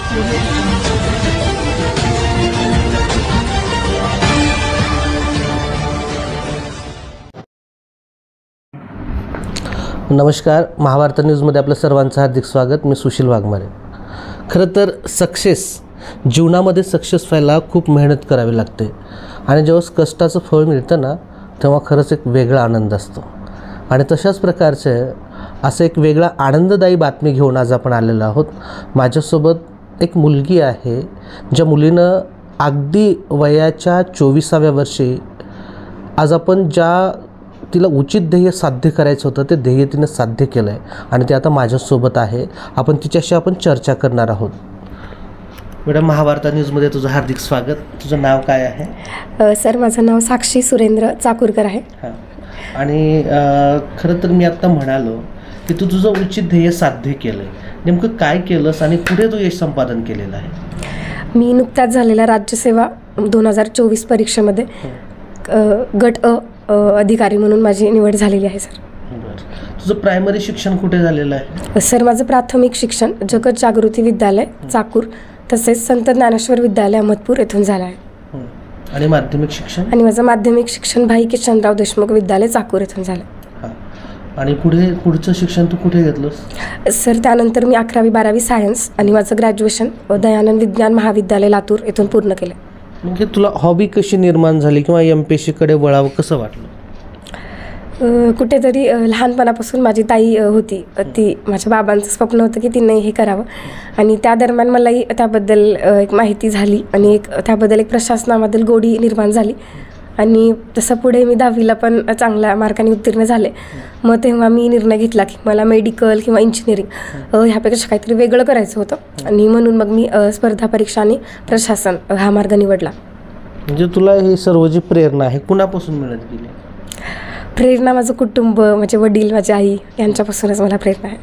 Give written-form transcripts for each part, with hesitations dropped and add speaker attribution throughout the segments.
Speaker 1: नमस्कार, महाभारत न्यूजमध्ये आपलं सर्वांचं हार्दिक स्वागत. मी सुशील वाघमारे. खरं तर जीवनामध्ये सक्सेस व्हायला खूप मेहनत करावी लागते आणि जेव्हा कष्टाचं फळ मिळतं ना, तेव्हा खरंच एक वेगळा आनंद असतो. आणि तशाच प्रकारचे असं एक वेगळा आनंददायी बातमी घेऊन आज आपण आलेलो आहोत. माझ्यासोबत एक मुलगी आहे, ज्या मुलीनं अगदी वयाच्या 24व्या वर्षी आज आपण ज्या तिला उचित ध्येय साध्य करायचं होतं ते ध्येय तिनं साध्य केलं आहे आणि ते आता माझ्यासोबत आहे. तिच्याशी आपण चर्चा करणार आहोत. मॅडम, महाभारत न्यूजमध्ये तुझं हार्दिक स्वागत. तुझं नाव काय आहे?
Speaker 2: सर, माझं नाव साक्षी सुरेंद्र चाकूरकर आहे.
Speaker 1: हां, आणि खरं तर मी आत्ता म्हणालो की तू तुझं उचित ध्येय साध्य केलं आहे. नेमकं काय केलंस आणि पुढे तू यश संपादन केलेलं आहे?
Speaker 2: मी नुकत्याच झालेल्या राज्यसेवा 2024 परीक्षेमध्ये गट अ अधिकारी म्हणून माझी निवड झालेली आहे. सर,
Speaker 1: तुझं प्रायमरी शिक्षण कुठे झालेलं आहे?
Speaker 2: सर, माझं प्राथमिक शिक्षण जगत जागृती विद्यालय चाकूर तसेच संत ज्ञानेश्वर विद्यालय अहमदपूर येथून झालं आहे.
Speaker 1: आणि माध्यमिक शिक्षण?
Speaker 2: आणि माझं माध्यमिक शिक्षण भाई किशनराव देशमुख विद्यालय चाकूर येथून झालं.
Speaker 1: आणि पुढचं शिक्षण तू कुठे घेतलंस?
Speaker 2: सर, त्यानंतर मी 11वी 12वी सायन्स आणि माझं ग्रॅज्युएशन दयानंद विज्ञान महाविद्यालय लातूर येथून पूर्ण केलं.
Speaker 1: म्हणजे तुला हॉबी कशी निर्माण झाली किंवा MPSCकडे वळावं कसं वाटलं?
Speaker 2: कुठेतरी लहानपणापासून माझी ताई होती, ती माझ्या बाबांचं स्वप्न होतं की तिने हे करावं आणि त्या दरम्यान मलाही त्याबद्दल एक माहिती झाली आणि त्याबद्दल एक प्रशासनामधील गोडी निर्माण झाली. आणि तसं पुढे मी 10वीला पण चांगल्या मार्काने उत्तीर्ण झाले. मग तेव्हा मी निर्णय घेतला की मला मेडिकल किंवा इंजिनिअरिंग ह्यापेक्षा काहीतरी वेगळं करायचं होतं आणि म्हणून मग मी स्पर्धा परीक्षा आणि प्रशासन हा मार्ग निवडला.
Speaker 1: म्हणजे तुला ही सर्व जी प्रेरणा आहे कुणापासून मिळत गेली?
Speaker 2: प्रेरणा माझं कुटुंब, माझे वडील, माझी आई यांच्यापासूनच मला प्रेरणा आहे.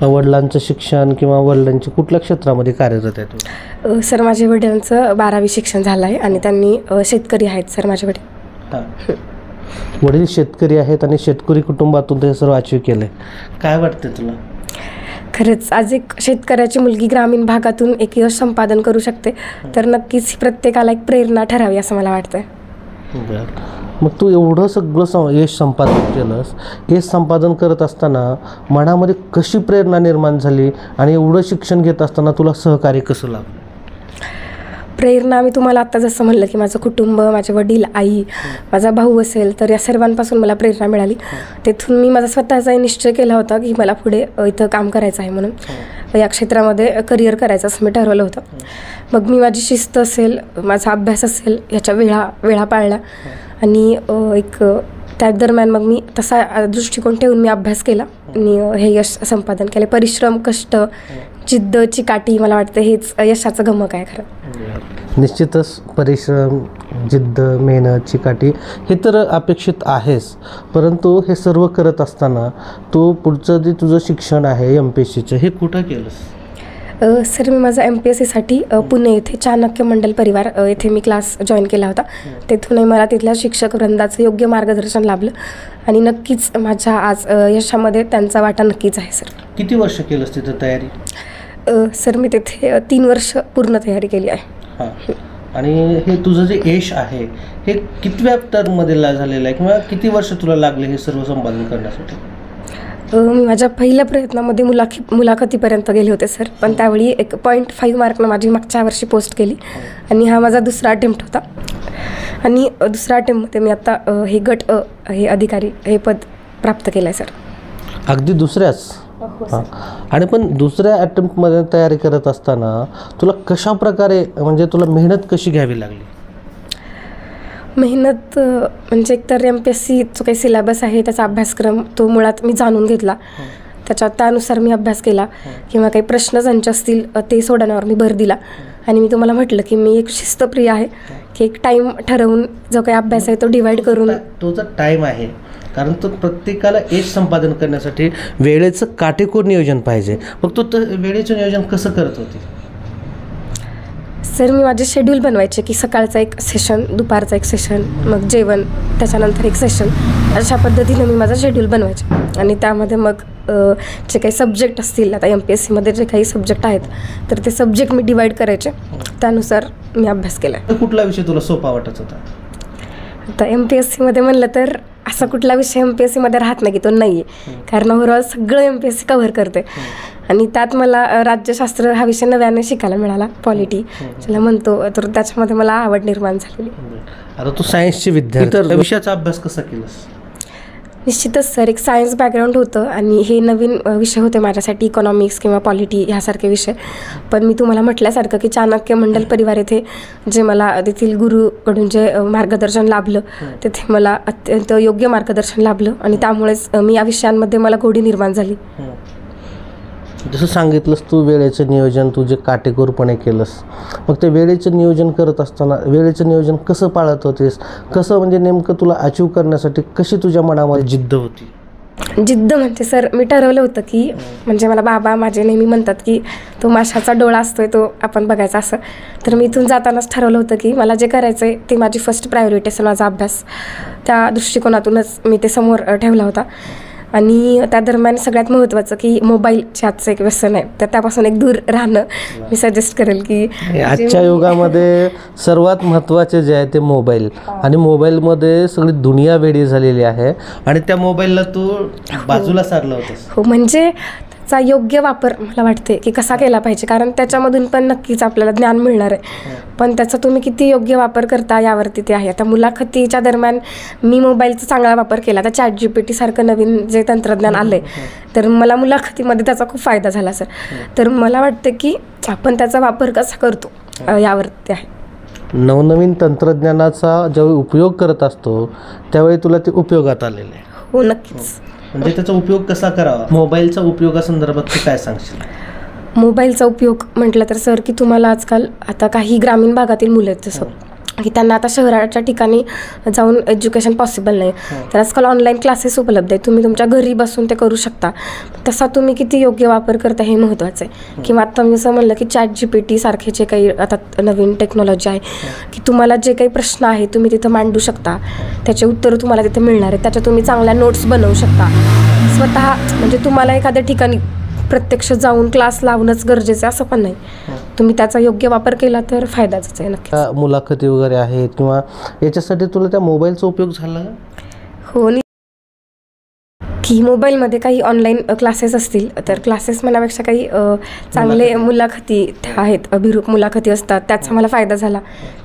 Speaker 1: वडिलांचं शिक्षण किंवा वडिलांची कुठल्या क्षेत्रामध्ये कार्यरत आहे तू?
Speaker 2: सर, माझ्या वडिलांचं 12वी शिक्षण झालं आहे आणि त्यांनी शेतकरी आहेत. सर, माझे वडील
Speaker 1: वडील शेतकरी आहेत आणि शेतकरी कुटुंबातून ते सर्व अचीव केलं. काय वाटतं तुला?
Speaker 2: खरंच आज एक शेतकऱ्याची मुलगी ग्रामीण भागातून एक यश संपादन करू शकते, तर नक्कीच प्रत्येकाला एक प्रेरणा ठरावी असं मला वाटतं.
Speaker 1: मग तू एवढं सगळं यश संपादन केलंस. यश संपादन करत असताना मनामध्ये कशी प्रेरणा निर्माण झाली आणि एवढं शिक्षण घेत असताना तुला सहकार्य कसं लागलं?
Speaker 2: प्रेरणा मी तुम्हाला आत्ता जसं म्हणलं की माझं कुटुंब, माझे वडील, आई, माझा भाऊ असेल, तर या सर्वांपासून मला प्रेरणा मिळाली. तेथून मी माझा स्वतःचा निश्चय केला होता की मला पुढे इथं काम करायचं आहे, म्हणून या क्षेत्रामध्ये करिअर करायचं असं मी ठरवलं होतं. मग मी माझी शिस्त असेल, माझा अभ्यास असेल, ह्याच्या वेळा पाळल्या आणि एक त्या दरम्यान मग मी तसा दृष्टिकोन ठेवून मी अभ्यास केला आणि हे यश संपादन केले. परिश्रम, कष्ट, जिद्द, चिकाटी, मला वाटतं हेच यशाचं गमक आहे. खरं
Speaker 1: निश्चितच परिश्रम, जिद्द, मेहनत, चिकाटी हे तर अपेक्षित आहेच, परंतु हे सर्व करत असताना तू पुढचं जे तुझं शिक्षण आहे MPSCचं हे कुठं केलंस?
Speaker 2: सर, मी माझा MPSCसाठी पुणे येथे चाणक्य मंडल परिवार येथे मी क्लास जॉईन केला होता. तेथूनही मला तिथल्या शिक्षक वृंदाचं योग्य मार्गदर्शन लाभलं आणि नक्कीच माझ्या आज यशामध्ये त्यांचा वाटा नक्कीच आहे. सर,
Speaker 1: किती वर्ष केलंस तिथं तयारी?
Speaker 2: सर, मी तिथे 3 वर्ष पूर्ण तयारी केली आहे.
Speaker 1: आणि हे तुझं जे यश आहे हे कितव्या टर्ममध्ये झालेलं आहे किंवा किती वर्ष तुला लागले हे सर्व संपादन करण्यासाठी?
Speaker 2: मी माझ्या पहिल्या प्रयत्नामध्ये मुलाखतीपर्यंत गेले होते. सर, पण त्यावेळी 1.5 मार्कनं माझी मागच्या वर्षी पोस्ट केली आणि हा माझा दुसरा अटेम्प्ट होता. आणि दुसऱ्या अटेम्प्टमध्ये मी आता हे गट हे अधिकारी हे पद प्राप्त केलं आहे. सर,
Speaker 1: अगदी दुसऱ्याच? आणि पण दुसऱ्या अटेम्प्टमध्ये तयारी करत असताना तुला कशा प्रकारे म्हणजे तुला मेहनत कशी घ्यावी लागली?
Speaker 2: मेहनत म्हणजे एकतर MPSC जो काही सिलेबस आहे त्याचा अभ्यासक्रम तो मुळात मी जाणून घेतला. त्यानुसार मी अभ्यास केला किंवा काही प्रश्न ज्यांचे असतील ते सोडवण्यावर मी भर दिला. आणि मी तुम्हाला म्हटलं की मी एक शिस्तप्रिय आहे की एक टाईम ठरवून जो काही अभ्यास आहे तो डिवाईड करून.
Speaker 1: तो जो टाईम आहे, कारण तो प्रत्येकाला यश संपादन करण्यासाठी वेळेचं काटेकोर नियोजन पाहिजे. मग तो वेळेचं नियोजन कसं करत होते?
Speaker 2: सर, मी माझे शेड्यूल बनवायचे की सकाळचा एक सेशन, दुपारचा एक सेशन, मग जेवण, त्याच्यानंतर एक सेशन, अशा पद्धतीने मी माझा शेड्यूल बनवायचे आणि त्यामध्ये मग जे काही सब्जेक्ट असतील, आता MPSCमध्ये जे काही सब्जेक्ट आहेत तर ते सब्जेक्ट मी डिवाईड करायचे, त्यानुसार मी अभ्यास केला.
Speaker 1: कुठला विषय तुला सोपा वाटत होता?
Speaker 2: आता MPSCमध्ये म्हणलं तर असा कुठला विषय MPSCमध्ये राहत नाही की तो नाही आहे, कारण ओव्हरऑल सगळं MPSC कव्हर करते. आणि त्यात मला राज्यशास्त्र हा विषय नव्याने शिकायला मिळाला, पॉलिटी ज्याला म्हणतो, तर त्याच्यामध्ये मला आवड निर्माण झालेली.
Speaker 1: आता तू सायन्सची विद्यार्थी, त्या विषयाचा अभ्यास कसा केलास?
Speaker 2: निश्चितच सर, एक सायन्स बॅकग्राऊंड होतं आणि हे नवीन विषय होते माझ्यासाठी, इकॉनॉमिक्स किंवा पॉलिटी ह्यासारखे विषय. पण मी तुम्हाला म्हटल्यासारखं की चाणक्य मंडल परिवार येथे जे मला तेथील गुरुकडून जे मार्गदर्शन लाभलं, तेथे मला अत्यंत योग्य मार्गदर्शन लाभलं आणि त्यामुळेच मी या विषयांमध्ये मला गोडी निर्माण झाली.
Speaker 1: जसं सांगितलंस तू वेळेचं नियोजन तू जे काटेकोरपणे केलंस, मग ते वेळेचं नियोजन करत असताना वेळेचं नियोजन कसं पाळत होतेस, कसं म्हणजे नेमकं तुला अचीव करण्यासाठी कशी तुझ्या मनामध्ये जिद्द होती?
Speaker 2: जिद्द म्हणजे सर, मी ठरवलं होतं की म्हणजे मला बाबा माझे नेहमी म्हणतात की तो माशाचा डोळा असतोय तो आपण बघायचा असं. तर मी इथून जातानाच ठरवलं होतं की मला जे करायचं आहे ते माझी फर्स्ट प्रायोरिटी असेल, माझा अभ्यास. त्या दृष्टिकोनातूनच मी ते समोर ठेवला होता. आणि त्या दरम्यान सगळ्यात महत्त्वाचं की मोबाईलचे आजचं एक व्यसन आहे, तर त्यापासून एक दूर राहणं मी सजेस्ट करेल. की
Speaker 1: आजच्या युगामध्ये सर्वात महत्त्वाचे जे आहे ते मोबाईल, आणि मोबाईलमध्ये सगळी दुनिया वेडी झालेली आहे आणि त्या मोबाईलला तू बाजूला सारलं होतंस.
Speaker 2: हो, म्हणजे चा योग्य वापर मला वाटते की कसा केला पाहिजे, कारण त्याच्यामधून पण नक्कीच आपल्याला ज्ञान मिळणार आहे, पण त्याचा तुम्ही किती योग्य वापर करता यावरती ते आहे. आता मुलाखतीच्या दरम्यान मी मोबाईलचा चांगला वापर केला, आता ChatGPT सारखं नवीन जे तंत्रज्ञान आलं आहे तर मला मुलाखतीमध्ये त्याचा खूप फायदा झाला सर. तर मला वाटतं की आपण त्याचा वापर कसा करतो यावरती आहे.
Speaker 1: नवनवीन तंत्रज्ञानाचा ज्यावेळी उपयोग करत असतो त्यावेळी तुला ते उपयोगात आलेलं आहे?
Speaker 2: हो, नक्कीच.
Speaker 1: म्हणजे त्याचा उपयोग कसा करावा, मोबाईलचा उपयोगासंदर्भात तू काय सांगशील?
Speaker 2: मोबाईलचा उपयोग म्हटलं तर सर की तुम्हाला आजकाल आता काही ग्रामीण भागातील मुलं आहेत जसं की त्यांना आता शहराच्या ठिकाणी जाऊन एज्युकेशन पॉसिबल नाही, तर आजकाल ऑनलाईन क्लासेस उपलब्ध आहेत, तुम्ही तुमच्या घरी बसून ते करू शकता. तसा तुम्ही किती योग्य वापर करता हे महत्त्वाचं आहे. किंवा आता मी असं म्हणलं की ChatGPT सारखे जे काही आता नवीन टेक्नॉलॉजी आहे की तुम्हाला जे काही प्रश्न आहे तुम्ही तिथं मांडू शकता, त्याचे उत्तरं तुम्हाला तिथे मिळणार आहेत, त्याच्या तुम्ही चांगल्या नोट्स बनवू शकता स्वतः. म्हणजे तुम्हाला एखाद्या ठिकाणी प्रत्यक्ष जाऊन क्लास लावणंच गरजेचं असं पण नाही, तुम्ही त्याचा योग्य वापर केला तर फायदाच आहे नक्की.
Speaker 1: मुलाखती वगैरे आहेत किंवा याच्यासाठी तुला त्या मोबाईलचा उपयोग झाला?
Speaker 2: हो, की मोबाईलमध्ये काही ऑनलाईन क्लासेस असतील तर क्लासेस म्हणण्यापेक्षा काही चांगले मुलाखती आहेत, अभिरूप मुलाखती असतात, त्याचा मला फायदा झाला.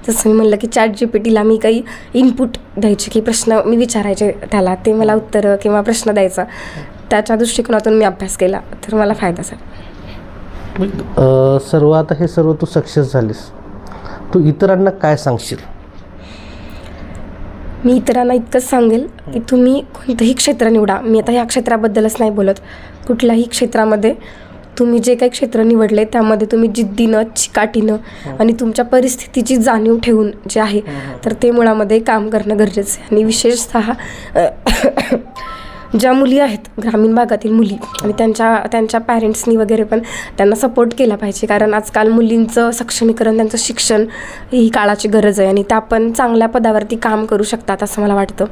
Speaker 2: जसं मी म्हणलं की ChatGPTला मी काही इनपुट द्यायचे की प्रश्न मी विचारायचे त्याला, ते मला उत्तरं किंवा प्रश्न द्यायचा, त्याच्या दृष्टिकोनातून मी अभ्यास केला तर मला फायदा झाला.
Speaker 1: सर्व आता हे सर्व तू सक्सेस झालीस, तू इतरांना काय सांगशील?
Speaker 2: मी इतरांना इतकंच सांगेल की तुम्ही कोणतंही क्षेत्र निवडा. मी आता ह्या क्षेत्राबद्दलच नाही बोलत, कुठल्याही क्षेत्रामध्ये तुम्ही जे काही क्षेत्र निवडले त्यामध्ये तुम्ही जिद्दीनं, चिकाटीनं आणि तुमच्या परिस्थितीची जाणीव ठेवून जे आहे तर ते मुळामध्ये काम करणं गरजेचं आहे. आणि विशेषतः ज्या मुली आहेत ग्रामीण भागातील मुली आणि त्यांच्या पॅरेंट्सनी वगैरे पण त्यांना सपोर्ट केला पाहिजे, कारण आजकाल मुलींचं सक्षमीकरण, त्यांचं शिक्षण ही काळाची गरज आहे आणि त्या पण चांगल्या पदावरती काम करू शकतात असं मला वाटतं.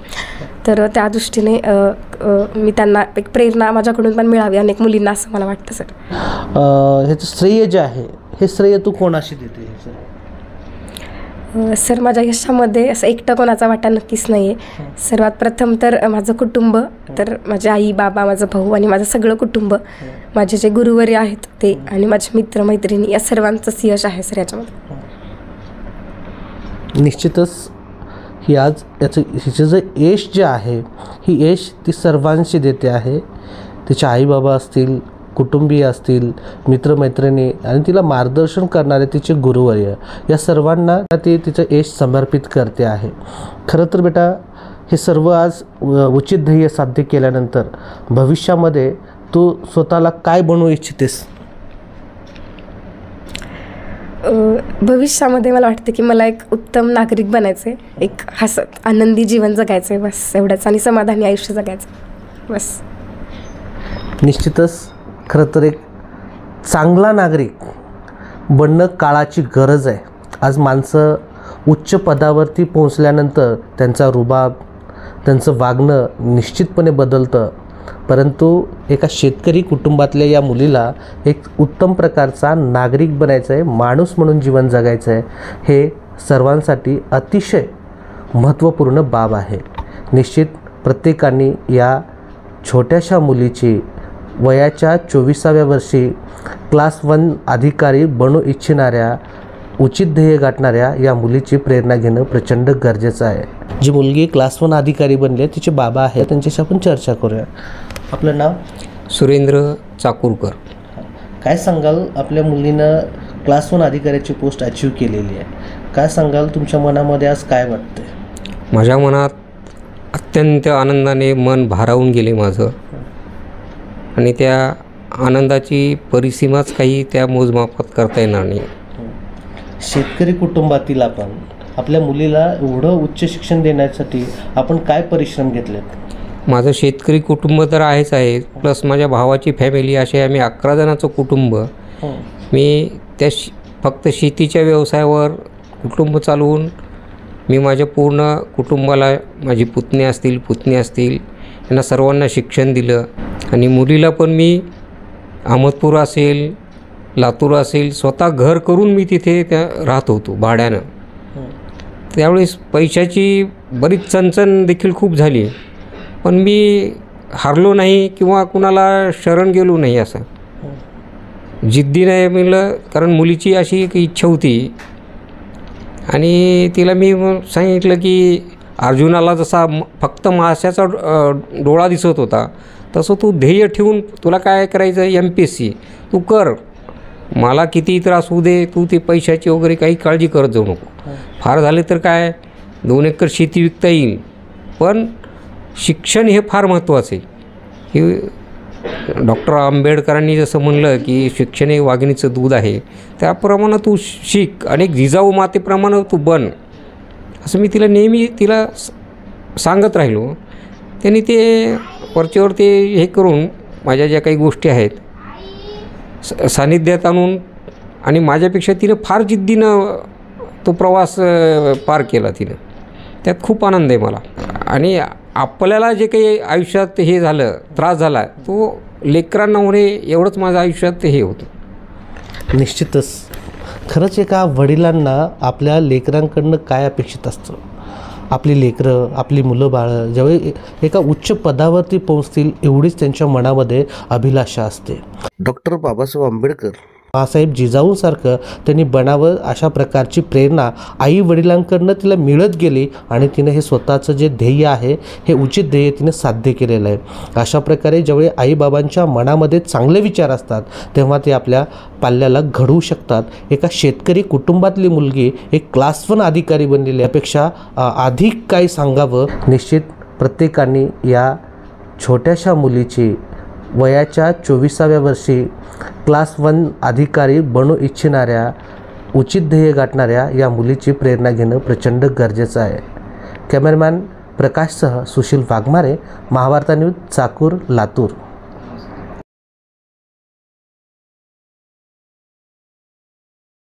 Speaker 2: तर त्या दृष्टीने मी त्यांना एक प्रेरणा माझ्याकडून पण मिळावी अनेक मुलींना असं मला वाटतं सर.
Speaker 1: ह्याचं श्रेय जे आहे हे श्रेय तू कोणाशी देते?
Speaker 2: सर, माझ्या यशामध्ये असं एकटं कोणाचा वाटा नक्कीच नाही आहे. सर्वात प्रथम तर माझं कुटुंब, तर माझे आई बाबा, माझं भाऊ आणि माझं सगळं कुटुंब, माझे जे गुरुवर्य आहेत ते आणि माझे मित्र मैत्रिणी, या सर्वांचंच यश आहे सर याच्यामध्ये.
Speaker 1: निश्चितच ही आज हिचं जे यश जे आहे ही यश ती सर्वांशी देते आहे. तिचे आईबाबा असतील, कुटुंबीय असतील, मित्रमैत्रिणी आणि तिला मार्गदर्शन करणारे तिचे गुरुवर्य, या सर्वांना ती तिचं यश समर्पित करते आहे. खरं तर बेटा, हे सर्व आज उचित ध्येय साध्य केल्यानंतर भविष्यामध्ये तू स्वतःला काय बनवू इच्छितेस?
Speaker 2: भविष्यामध्ये मला वाटतं की मला एक उत्तम नागरिक बनायचं आहे, एक हसत आनंदी जीवन जगायचं आहे, बस एवढंच, आणि समाधानी आयुष्य जगायचं बस.
Speaker 1: निश्चितच खरं तर एक चांगला नागरिक बनणं काळाची गरज आहे. आज माणसं उच्च पदावरती पोहोचल्यानंतर त्यांचा रुबाब, त्यांचं वागणं निश्चितपणे बदलतं. परंतु एका शेतकरी कुटुंबातल्या या मुलीला एक उत्तम प्रकारचा नागरिक बनायचं आहे, माणूस म्हणून जीवन जगायचं आहे, हे सर्वांसाठी अतिशय महत्त्वपूर्ण बाब आहे. निश्चित प्रत्येकाने या छोट्याशा मुलीची वयाच्या 24व्या वर्षी क्लास 1 अधिकारी बनू इच्छिणाऱ्या, उचित ध्येय गाठणाऱ्या या मुलीची प्रेरणा घेणं प्रचंड गरजेचं आहे. जी मुलगी क्लास 1 अधिकारी बनली आहे, तिचे बाबा आहेत, त्यांच्याशी आपण चर्चा करूया. आपलं नाव?
Speaker 3: सुरेंद्र चाकूरकर.
Speaker 1: काय सांगाल, आपल्या मुलीनं क्लास 1 अधिकाऱ्याची पोस्ट अचीव केलेली आहे, काय सांगाल, तुमच्या मनामध्ये आज काय वाटतंय?
Speaker 3: माझ्या मनात अत्यंत आनंदाने मन भारावून गेले माझं, आणि त्या आनंदाची परिसीमाच काही त्या मोजमापात करता येणार नाही.
Speaker 1: शेतकरी कुटुंबातील आपण आपल्या मुलीला एवढं उच्च शिक्षण देण्यासाठी आपण काय परिश्रम घेतलेत?
Speaker 3: माझं शेतकरी कुटुंब तर आहेच आहे, प्लस माझ्या भावाची फॅमिली, असे आम्ही 11 जणांचं कुटुंब. मी त्या फक्त शेतीच्या व्यवसायावर कुटुंब चालवून मी माझ्या पूर्ण कुटुंबाला, माझी पुतणी असतील यांना सर्वांना शिक्षण दिलं. आणि मुलीला पण मी अहमदपूर असेल, लातूर असेल, स्वतः घर करून मी तिथे राहत होतो भाड्यानं. त्यावेळेस पैशाची बरीच चणचण देखील खूप झाली, पण मी हारलो नाही किंवा कुणाला शरण गेलो नाही. असं जिद्दी नाही म्हणलं, कारण मुलीची अशी एक इच्छा होती. आणि तिला मी सांगितलं की अर्जुनाला जसा फक्त माशाचा डोळा दिसत होता, तसं तू ध्येय ठेवून तुला काय करायचं आहे, MPSC तू कर, मला किती त्रास होऊ दे, तू ते पैशाची वगैरे काही काळजी करत जाऊ नको. फार झाले तर काय 2 एकर शेती विकता येईल, पण शिक्षण हे फार महत्त्वाचं आहे. हे डॉक्टर आंबेडकरांनी जसं म्हणलं की शिक्षण हे वाघिणीचं दूध आहे, त्याप्रमाणे तू शिक आणि जिजाऊ मातेप्रमाणे तू बन, असं मी नेहमी तिला सांगत राहिलो. त्यांनी ते वरचेवर ते हे करून माझ्या ज्या काही गोष्टी आहेत सानिध्यात आणून, आणि माझ्यापेक्षा तिनं फार जिद्दीनं तो प्रवास पार केला तिनं. त्यात खूप आनंद आहे मला. आणि आपल्याला जे काही आयुष्यात हे झालं, त्रास झाला, तो लेकरांना होणे एवढंच माझं आयुष्यात हे होतं.
Speaker 1: निश्चितच. खरंच एका वडिलांना आपल्या लेकरांकडनं काय अपेक्षित असतं? आपली लेकरं, आपली मुलं बाळं ज्यावेळी एका उच्च पदावरती पोहोचतील एवढीच त्यांच्या मनामध्ये अभिलाषा असते. डॉक्टर बाबासाहेब आंबेडकर, बाबासाहेब जिजाऊसारखं त्यांनी बनावं अशा प्रकारची प्रेरणा आई वडिलांकडनं तिला मिळत गेली, आणि तिनं हे स्वतःचं जे ध्येय आहे, हे उचित ध्येय तिनं साध्य केलेलं आहे. अशा प्रकारे ज्यावेळी आईबाबांच्या मनामध्ये चांगले विचार असतात, तेव्हा ते आपल्या पाल्याला घडवू शकतात. एका शेतकरी कुटुंबातली मुलगी एक क्लास 1 अधिकारी बनलेली, यापेक्षा अधिक काही सांगावं? निश्चित प्रत्येकाने या छोट्याशा मुलीची वयाच्या 24व्या वर्षी क्लास 1 अधिकारी बनू इच्छिणाऱ्या, उचित ध्येय गाठणाऱ्या या मुलीची प्रेरणा घेणं प्रचंड गरजेचं आहे. कॅमेरामॅन प्रकाशसह सुशील वाघमारे, महावार्ता न्यूज, चाकूर, लातूर.